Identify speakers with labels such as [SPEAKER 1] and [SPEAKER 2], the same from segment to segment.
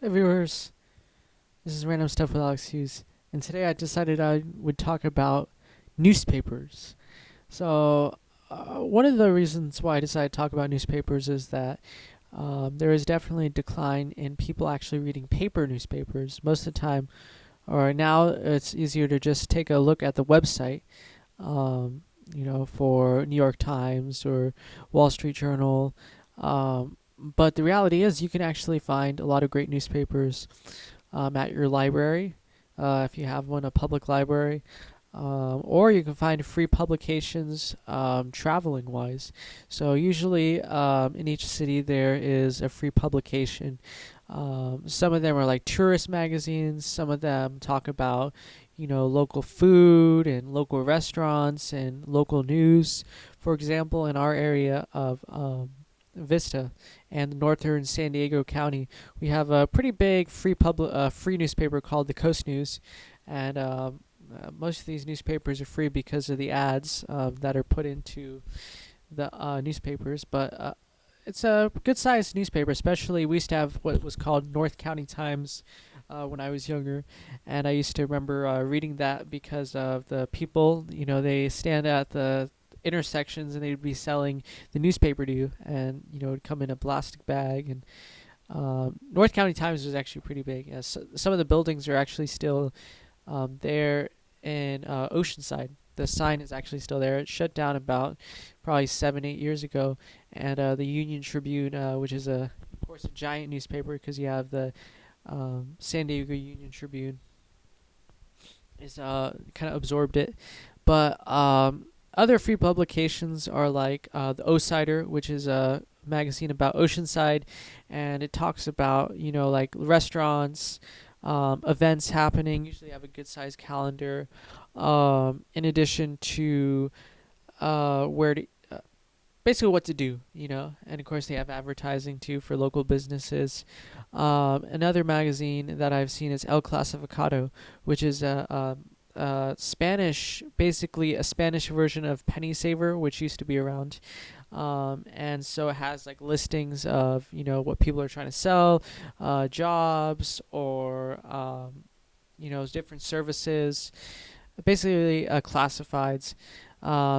[SPEAKER 1] Hey viewers, this is Random Stuff with AlexHughes, and today I decided I would talk about newspapers. So, one of the reasons why I decided to talk about newspapers is that there is definitely a decline in people actually reading paper newspapers. Most of the time, or now it's easier to just take a look at the website, um, for New York Times or Wall Street Journal. But the reality is, you can actually find a lot of great newspapers at your library, if you have one, a public library. Or you can find free publications traveling wise. So, usually in each city, there is a free publication. Some of them are like tourist magazines, some of them talk about local food and local restaurants and local news. For example, in our area of Vista and northern San Diego County, we have a pretty big free newspaper called the CoastNews, and most of these newspapers are free because of the ads that are put into the newspapers. But it's a good sized newspaper. Especially, we used to have what was called North County Times when I was younger, and I used to remember reading that because of the people. They stand at the intersections and they'd be selling the newspaper to you, and it'd come in a plastic bag. And North County Times was actually pretty big. Some of the buildings are actually still there in Oceanside. The sign is actually still there. It shut down about probably 7, 8 years ago, and the Union Tribune, which is of course a giant newspaper because you have the San Diego Union Tribune, is kind of absorbed it. But other free publications are like the O-Sider, which is a magazine about Oceanside, and it talks about like restaurants, events happening. Usually have a good sized calendar. In addition to where to basically what to do, and of course they have advertising too for local businesses. Another magazine that I've seen is elclasificado, which is a Spanish, basically a Spanish version of Penny Saver, which used to be around. And so it has like listings of what people are trying to sell, jobs, or different services, basically classifieds.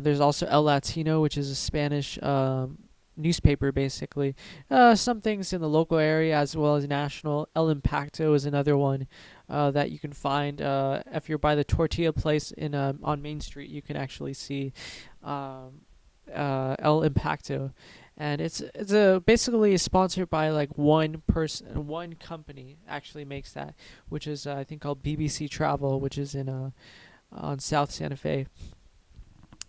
[SPEAKER 1] There's also El Latino, which is a Spanish newspaper, basically. Some things in the local area as well as national. El Impacto is another one that you can find. If you're by the tortilla place on Main Street, you can actually see El Impacto. And it's a basically sponsored by like one person, one company actually makes that, which is I think called BBC Travel, which is in on South Santa Fe.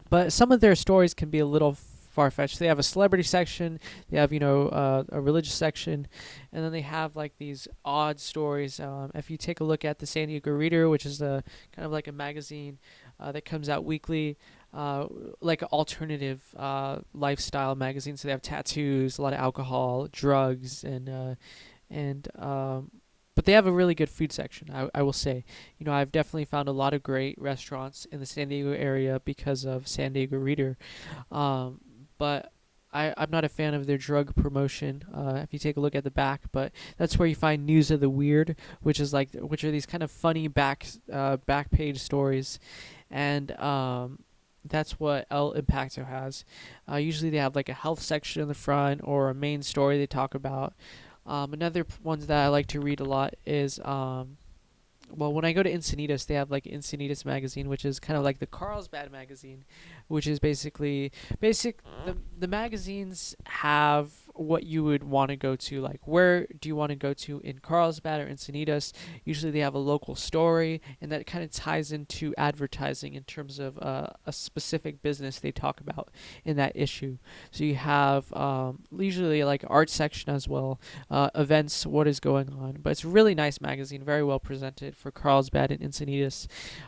[SPEAKER 1] But some of their stories can be a little far-fetched. They have a celebrity section, they have a religious section, and then they have like these odd stories. If you take a look at the San Diego Reader, which is a kind of like a magazine that comes out weekly, like an alternative lifestyle magazine. So they have tattoos, a lot of alcohol, drugs, and but they have a really good food section, I will say. I've definitely found a lot of great restaurants in the San Diego area because of San Diego Reader. Um, but I'm not a fan of their drug promotion. If you take a look at the back, but that's where you find news of the weird, which are these kind of funny back page stories, and that's what El Impacto has. Usually they have like a health section in the front or a main story they talk about. Another ones that I like to read a lot is well, when I go to Encinitas, they have like Encinitas magazine, which is kind of like the Carlsbad magazine, which is basically basic. The magazines have what you would want to go to, like where do you want to go to in Carlsbad or Encinitas. Usually they have a local story, and that kind of ties into advertising in terms of a specific business they talk about in that issue. So you have usually like art section as well, events, what is going on. But it's a really nice magazine, very well presented for Carlsbad and Encinitas.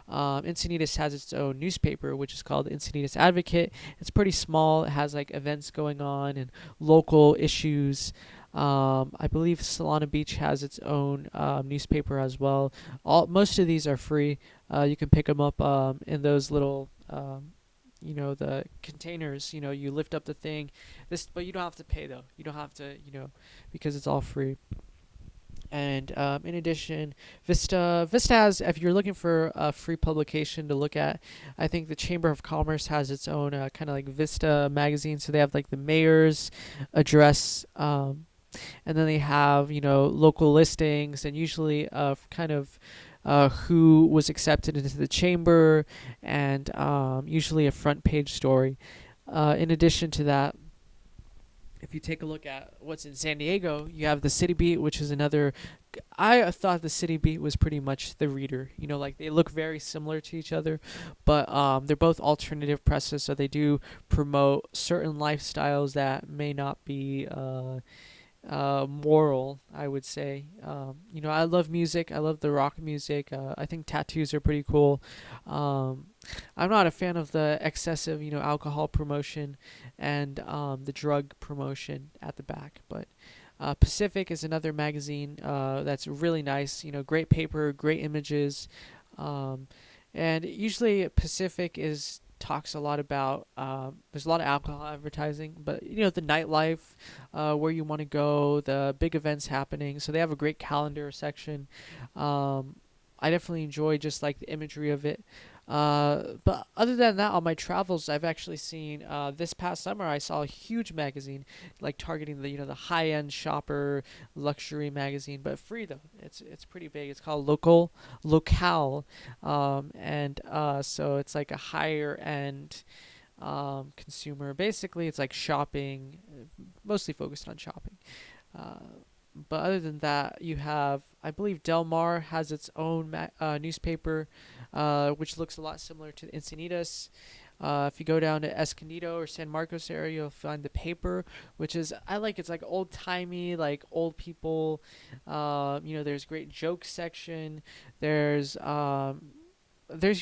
[SPEAKER 1] Encinitas has its own newspaper, which is called Encinitas Advocate. It's pretty small. It has like events going on and local issues. I believe Solana Beach has its own newspaper as well. Most of these are free. You can pick them up in those little the containers. You lift up the thing, but you don't have to pay though. You don't have to, because it's all free. And in addition, Vista has, if you're looking for a free publication to look at, I think the Chamber of Commerce has its own kind of like Vista magazine. So they have like the mayor's address, and then they have, local listings, and usually kind of who was accepted into the chamber, and usually a front page story. In addition to that, if you take a look at what's in San Diego, you have the City Beat, which is another. I thought the City Beat was pretty much the Reader. Like they look very similar to each other, but they're both alternative presses, so they do promote certain lifestyles that may not be moral, I would say. I love music. I love the rock music. I think tattoos are pretty cool. I'm not a fan of the excessive, alcohol promotion and the drug promotion at the back. But Pacific is another magazine that's really nice. Great paper, great images, and usually Pacific is talks a lot about there's a lot of alcohol advertising, but the nightlife, where you want to go, the big events happening. So they have a great calendar section. I definitely enjoy just like the imagery of it. But other than that, on my travels, I've actually seen this past summer I saw a huge magazine like targeting the high end shopper luxury magazine, but free though. It's pretty big. It's called Local, and so it's like a higher end consumer. Basically, it's like shopping, mostly focused on shopping. Uh, but other than that, you have, I believe Del Mar has its own newspaper, which looks a lot similar to the Encinitas. If you go down to Escondido or San Marcos area, you'll find the paper, which is, I like, it's like old timey, like old people. There's great joke section. There's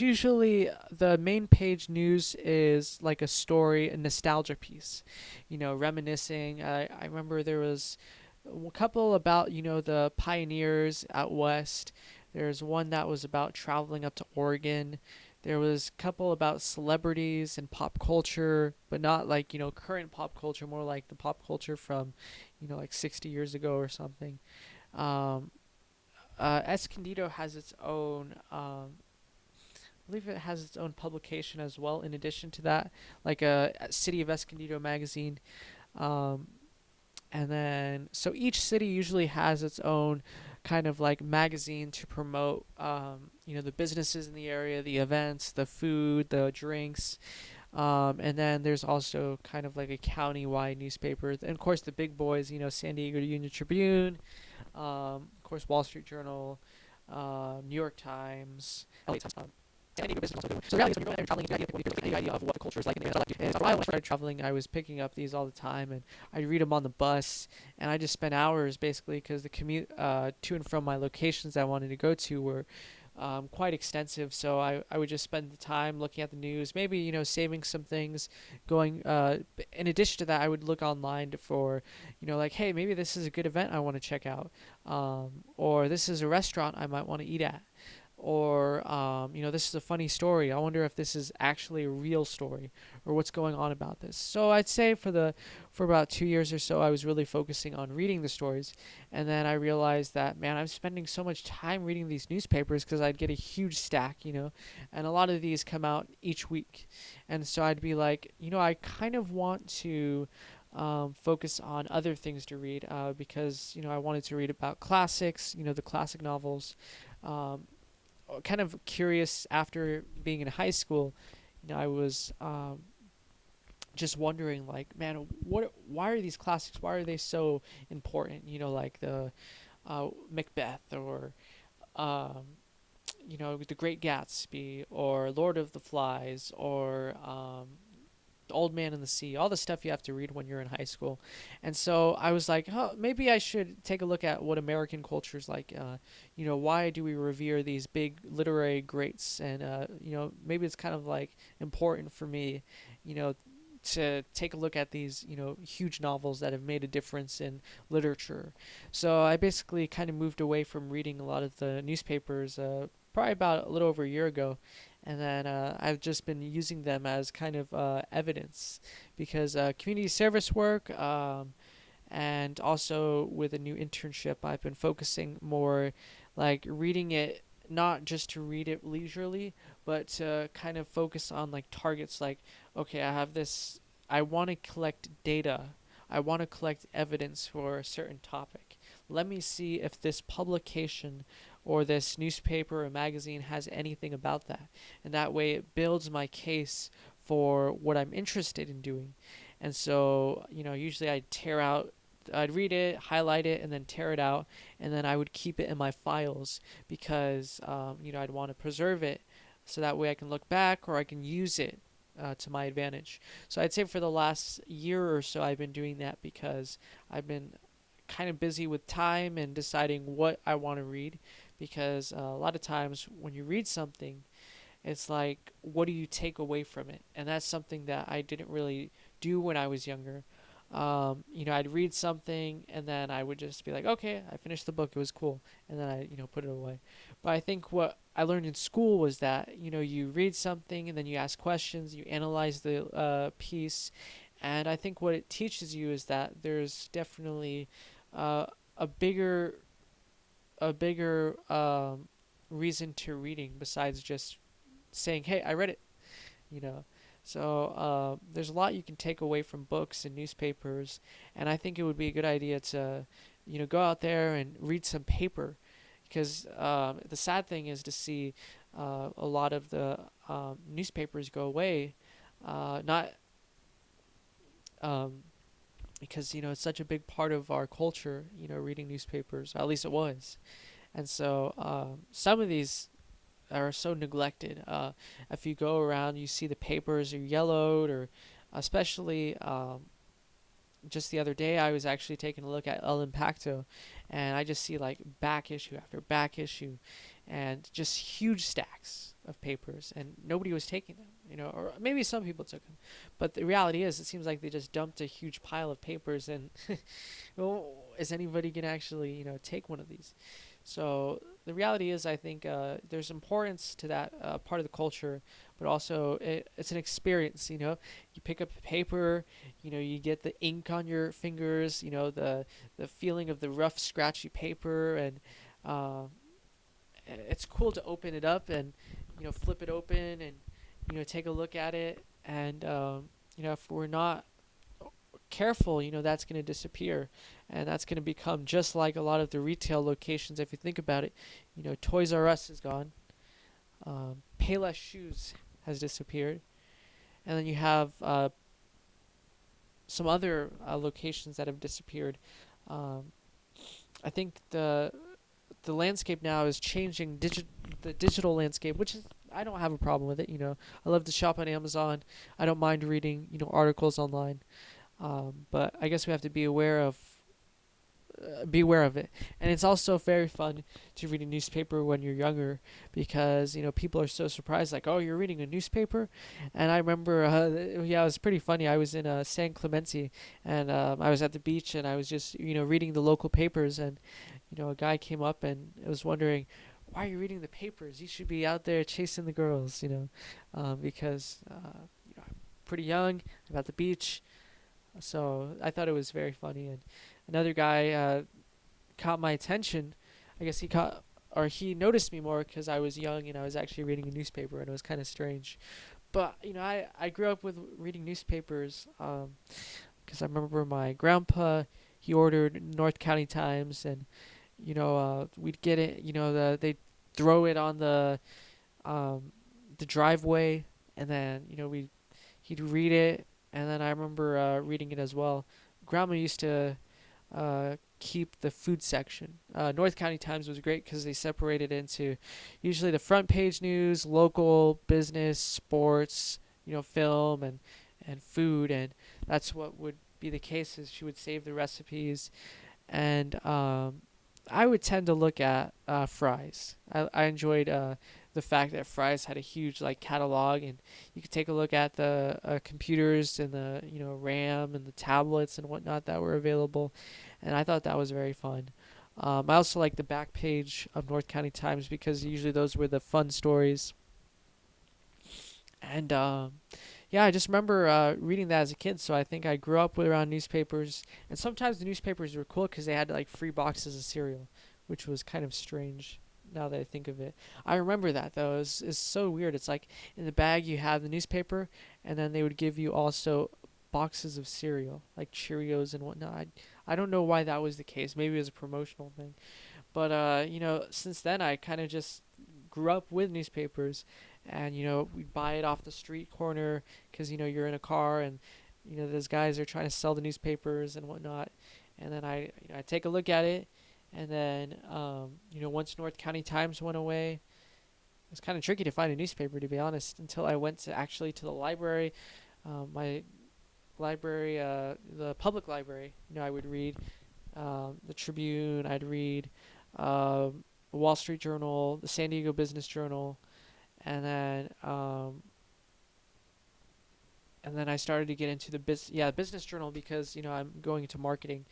[SPEAKER 1] usually the main page news is like a story, a nostalgia piece, reminiscing. I remember there was a couple about the pioneers out west. There's one that was about traveling up to Oregon. There was a couple about celebrities and pop culture, but not like current pop culture, more like the pop culture from like 60 years ago or something. um, Escondido has its own I believe it has its own publication as well in addition to that, like a City of Escondido magazine. um, and then so each city usually has its own kind of like magazine to promote the businesses in the area, the events, the food, the drinks. And then there's also kind of like a county-wide newspaper, and of course the big boys, San Diego Union Tribune, of course Wall Street Journal, New York Times, LA Times. San Diego business also. So the reality is, when you're going there and traveling, you get the idea of what the culture is like in the area. And so when I started traveling, I was picking up these all the time, and I'd read them on the bus, and I just spent hours basically, because the commute to and from my locations I wanted to go to were quite extensive. So I would just spend the time looking at the news, maybe saving some things, going. In addition to that, I would look online for, like, hey, maybe this is a good event I want to check out, or this is a restaurant I might want to eat at, or this is a funny story. I wonder if this is actually a real story, or what's going on about this. So I'd say for about 2 years or so, I was really focusing on reading the stories, and then I realized that, man, I'm spending so much time reading these newspapers, because I'd get a huge stack, and a lot of these come out each week, and so I'd be like, I kind of want to focus on other things to read, because I wanted to read about classics, the classic novels. Um, Kind of curious, after being in high school, I was just wondering, like, man, why are these classics? Why are they so important? Like the Macbeth, or um, The Great Gatsby, or Lord of the Flies, or the Old Man and the Sea, all the stuff you have to read when you're in high school. And so I was like, oh, maybe I should take a look at what American culture is like. Why do we revere these big literary greats? And, maybe it's kind of like important for me, you know, to take a look at these, huge novels that have made a difference in literature. So I basically kind of moved away from reading a lot of the newspapers, probably about a little over a year ago, and then I've just been using them as kind of evidence, because community service work, And also with a new internship, I've been focusing more like reading it, not just to read it leisurely, but to kind of focus on like targets like, okay, I have this, I want to collect data, I want to collect evidence for a certain topic. Let me see if this publication or this newspaper or magazine has anything about that. And that way it builds my case for what I'm interested in doing. And so, usually I'd read it, highlight it, and then tear it out, and then I would keep it in my files because, I'd want to preserve it so that way I can look back or I can use it to my advantage. So I'd say for the last year or so, I've been doing that because I've been kind of busy with time and deciding what I want to read. Because a lot of times when you read something, it's like, what do you take away from it? And that's something that I didn't really do when I was younger. I'd read something and then I would just be like, okay, I finished the book. It was cool. And then I, put it away. But I think what I learned in school was that, you read something and then you ask questions, you analyze the piece. And I think what it teaches you is that there's definitely uh, a bigger, reason to reading besides just saying, "Hey, I read it." You know, so there's a lot you can take away from books and newspapers, and I think it would be a good idea to, go out there and read some paper, because the sad thing is to see a lot of the newspapers go away, not um, because it's such a big part of our culture. Reading newspapers, at least it was, and so some of these are so neglected. If you go around, you see the papers are yellowed, or especially just the other day, I was actually taking a look at elimpacto, and I just see like back issue after back issue, and just huge stacks of papers, and nobody was taking them. Or maybe some people took them, but the reality is, it seems like they just dumped a huge pile of papers, and well, is anybody gonna actually take one of these? So the reality is, I think there's importance to that part of the culture, but also it's an experience. You pick up the paper, you get the ink on your fingers, the feeling of the rough, scratchy paper, and uh, it's cool to open it up and flip it open and take a look at it. And if we're not careful, that's going to disappear, and that's going to become just like a lot of the retail locations. If you think about it, Toys R Us is gone, Payless Shoes has disappeared, and then you have some other locations that have disappeared. Um, I think the landscape now is changing. The digital landscape, which is, I don't have a problem with it. I love to shop on Amazon. I don't mind reading articles online. But I guess we have to be aware of it. And it's also very fun to read a newspaper when you're younger, because people are so surprised, like, oh, you're reading a newspaper. And I remember yeah, it was pretty funny. I was in San Clemente, and I was at the beach, and I was just reading the local papers, and a guy came up and was wondering, why are you reading the papers? You should be out there chasing the girls. Because I'm pretty young, I'm at the beach. So I thought it was very funny. And another guy caught my attention. I guess he noticed me more because I was young and I was actually reading a newspaper, and it was kind of strange. But I grew up with reading newspapers because I remember my grandpa, he ordered North County Times, and we'd get it. They throw it on the driveway, and then he'd read it, and then I remember reading it as well. Grandma used to keep the food section. North County Times was great because they separated into usually the front page news, local, business, sports, film, and food, and that's what would be the case. Is she would save the recipes, and I would tend to look at Fry's. I enjoyed the fact that Fry's had a huge catalog, and you could take a look at the computers and the RAM and the tablets and whatnot that were available, and I thought that was very fun. I also like the back page of North County Times because usually those were the fun stories, and Yeah, I just remember reading that as a kid. So I think I grew up with around newspapers, and sometimes the newspapers were cool because they had like free boxes of cereal, which was kind of strange. Now that I think of it, I remember that though. It's so weird. It's like in the bag you have the newspaper, and then they would give you also boxes of cereal, like Cheerios and whatnot. I don't know why that was the case. Maybe it was a promotional thing. But since then I kind of just grew up with newspapers, and we buy it off the street corner because you're in a car, and those guys are trying to sell the newspapers and whatnot, and then I take a look at it, and then once North County Times went away, it was kind of tricky to find a newspaper, to be honest, until I went to the library, my library, the public library. I would read the Tribune. I'd read the Wall Street Journal, the San Diego Business Journal, and then I started to get into the business journal because I'm going into marketing.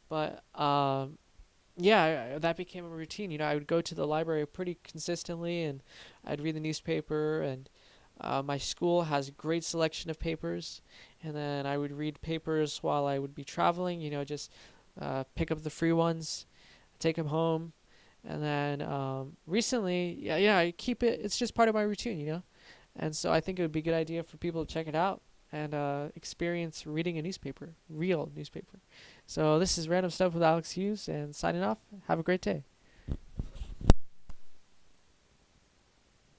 [SPEAKER 1] But that became a routine. I would go to the library pretty consistently, and I'd read the newspaper. And my school has a great selection of papers, and then I would read papers while I would be traveling. Just pick up the free ones, take them home, and then recently, I keep it. It's just part of my routine. And so I think it would be a good idea for people to check it out and experience reading a newspaper, real newspaper. So this is Random Stuff with Alex Hughes, and signing off. Have a great day.